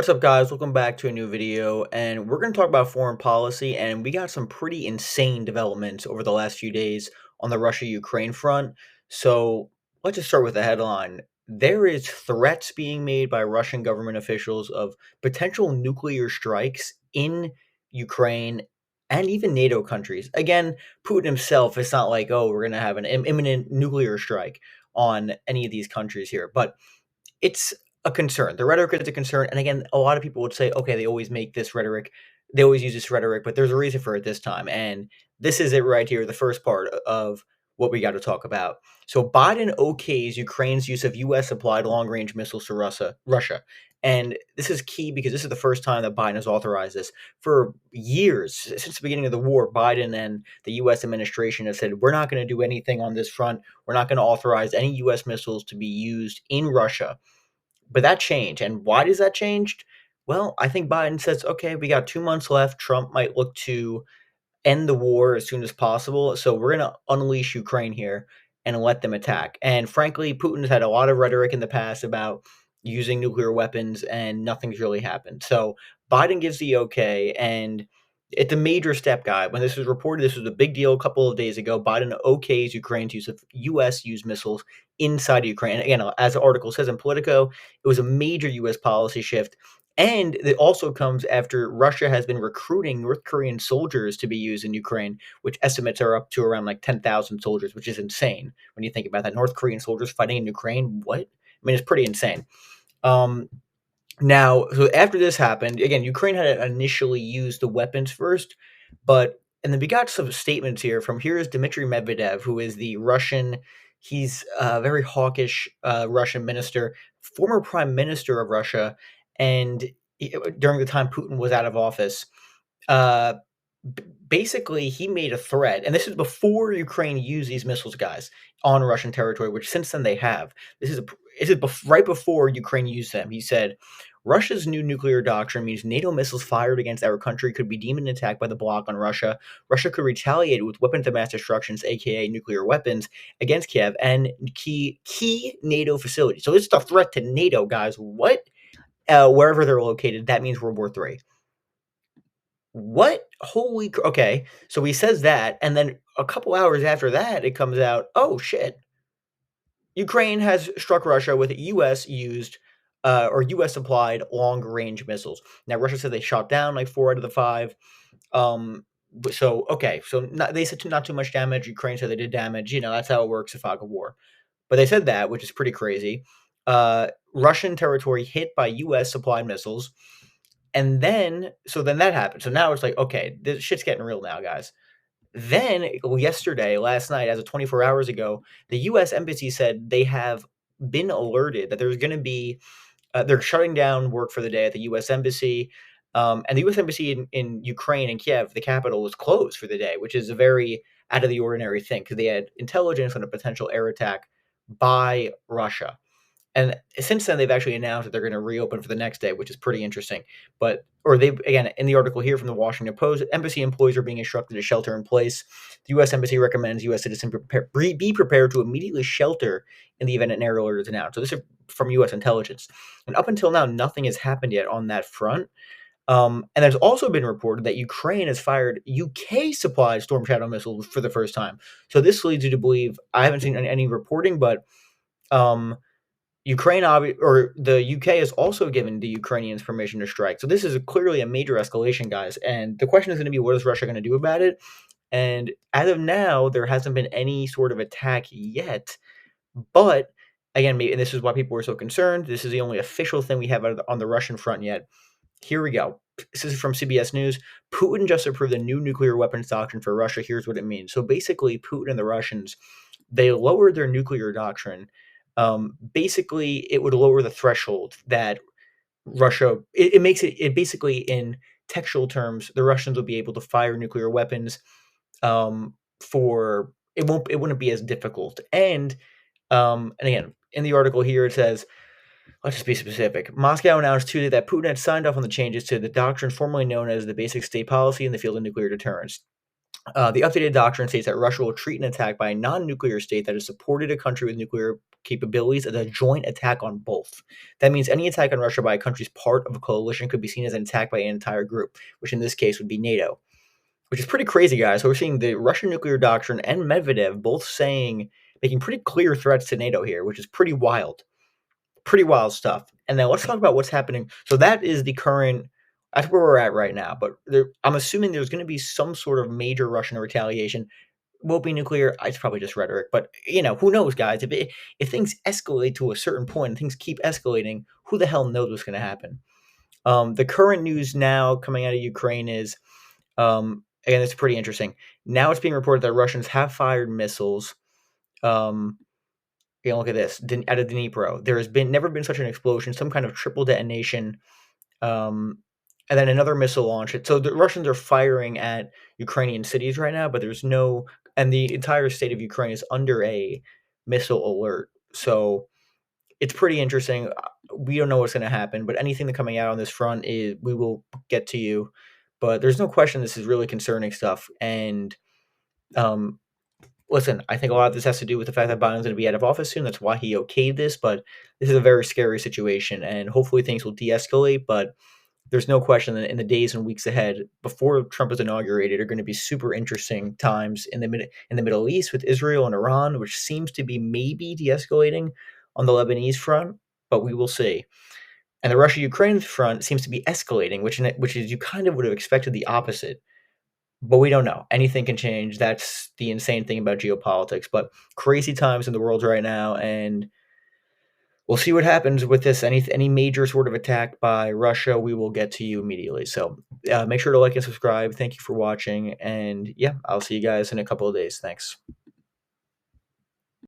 What's up, guys? Welcome back to a new video, and we're going to talk about foreign policy. And we got some pretty insane developments over the last few days on the Russia-Ukraine front. So let's just start with the headline. There is threats being made by Russian government officials of potential nuclear strikes in Ukraine and even NATO countries. Again, Putin himself, it's not like, oh, we're going to have an imminent nuclear strike on any of these countries here, but it's a concern. The rhetoric is a concern, and again, a lot of people would say, "Okay, they always make this rhetoric, they always use this rhetoric, but there's a reason for it this time." And this is it right here, the first part of what we got to talk about. So Biden okays Ukraine's use of U.S. supplied long-range missiles to Russia, and this is key because this is the first time that Biden has authorized this. For years, since the beginning of the war, Biden and the U.S. administration have said, "We're not going to do anything on this front. We're not going to authorize any U.S. missiles to be used in Russia." But that changed, and why does that change? Well, I think Biden says, "Okay, we got 2 months left. Trump might look to end the war as soon as possible. So we're going to unleash Ukraine here and let them attack." And frankly, Putin's had a lot of rhetoric in the past about using nuclear weapons, and nothing's really happened. So Biden gives the okay, and it's a major step, guy. When this was reported, this was a big deal a couple of days ago. Biden okays Ukraine's use of U.S. used missiles inside of Ukraine. And again, as the article says in Politico, it was a major U.S. policy shift. And it also comes after Russia has been recruiting North Korean soldiers to be used in Ukraine, which estimates are up to around like 10,000 soldiers, which is insane when you think about that. North Korean soldiers fighting in Ukraine, what? I mean, it's pretty insane. Um, Now, so after this happened, again, Ukraine had initially used the weapons first, but and then we got some statements here from here is Dmitry Medvedev, who is the Russian. He's a very hawkish Russian minister, former prime minister of Russia, and during the time Putin was out of office, uh, basically he made a threat, and this is before Ukraine used these missiles, guys, on Russian territory, which since then they have. Right before Ukraine used them. He said, "Russia's new nuclear doctrine means NATO missiles fired against our country could be deemed an attack by the bloc on Russia. Russia could retaliate with weapons of mass destruction, aka nuclear weapons, against Kiev and key NATO facilities." So this is a threat to NATO, guys. What? Wherever they're located, that means World War III. What? Okay, so he says that, and then a couple hours after that, it comes out, "Oh, shit. Ukraine has struck Russia with US used, or US supplied long-range missiles." Now, Russia said they shot down, like, 4 out of the 5. Okay, so they said not too much damage, Ukraine said they did damage, that's how it works, a fog of war. But they said that, which is pretty crazy. Russian territory hit by US supplied missiles. And then that happened. So now it's like, okay, this shit's getting real now, guys. Then yesterday, last night, as of 24 hours ago, the U.S. embassy said they have been alerted that there's going to be they're shutting down work for the day at the U.S. embassy, and the U.S. embassy in Ukraine and Kiev, the capital, was closed for the day, which is a very out of the ordinary thing because they had intelligence on a potential air attack by Russia. And since then, they've actually announced that they're going to reopen for the next day, which is pretty interesting. Again, in the article here from the Washington Post, embassy employees are being instructed to shelter in place. The U.S. Embassy recommends U.S. citizens be prepared to immediately shelter in the event an air alert is announced. So this is from U.S. intelligence. And up until now, nothing has happened yet on that front. And there's also been reported that Ukraine has fired UK-supplied Storm Shadow missiles for the first time. So this leads you to believe, I haven't seen any reporting, but or the UK has also given the Ukrainians permission to strike. So this is clearly a major escalation, guys. And the question is going to be, what is Russia going to do about it? And as of now, there hasn't been any sort of attack yet. But again, maybe, and this is why people were so concerned. This is the only official thing we have on the Russian front yet. Here we go. This is from CBS News. Putin just approved a new nuclear weapons doctrine for Russia. Here's what it means. So basically, Putin and the Russians, they lowered their nuclear doctrine. Basically, it would lower the threshold that Russia. It makes it basically in textual terms, the Russians will be able to fire nuclear weapons. For it wouldn't be as difficult. And again, in the article here, it says, let's just be specific. Moscow announced Tuesday that Putin had signed off on the changes to the doctrine formerly known as the Basic State Policy in the field of nuclear deterrence. The updated doctrine states that Russia will treat an attack by a non-nuclear state that has supported a country with nuclear capabilities as a joint attack on both. That means any attack on Russia by a country's part of a coalition could be seen as an attack by an entire group, which in this case would be NATO, which is pretty crazy, guys. So we're seeing the Russian nuclear doctrine and Medvedev both making pretty clear threats to NATO here, which is pretty wild. Pretty wild stuff. And then let's talk about what's happening. So that is the current. That's where we're at right now. But I'm assuming there's going to be some sort of major Russian retaliation. Won't be nuclear. It's probably just rhetoric. But who knows, guys? If things escalate to a certain point and things keep escalating, who the hell knows what's going to happen? The current news now coming out of Ukraine is, again, it's pretty interesting. Now it's being reported that Russians have fired missiles. Look at this. Out of Dnipro, there has never been such an explosion, some kind of triple detonation, and then another missile launch. So the Russians are firing at Ukrainian cities right now, but and the entire state of Ukraine is under a missile alert. So it's pretty interesting. We don't know what's going to happen, but anything that's coming out on this front we will get to you. But there's no question this is really concerning stuff. And listen, I think a lot of this has to do with the fact that Biden's going to be out of office soon. That's why he okayed this. But this is a very scary situation, and hopefully things will de-escalate. But there's no question that in the days and weeks ahead, before Trump is inaugurated, are going to be super interesting times in the Middle East with Israel and Iran, which seems to be maybe de-escalating on the Lebanese front, but we will see. And the Russia-Ukraine front seems to be escalating, which is you kind of would have expected the opposite. But we don't know. Anything can change. That's the insane thing about geopolitics. But crazy times in the world right now, and we'll see what happens with this. Any major sort of attack by Russia, we will get to you immediately. So make sure to like and subscribe. Thank you for watching. And yeah, I'll see you guys in a couple of days. Thanks.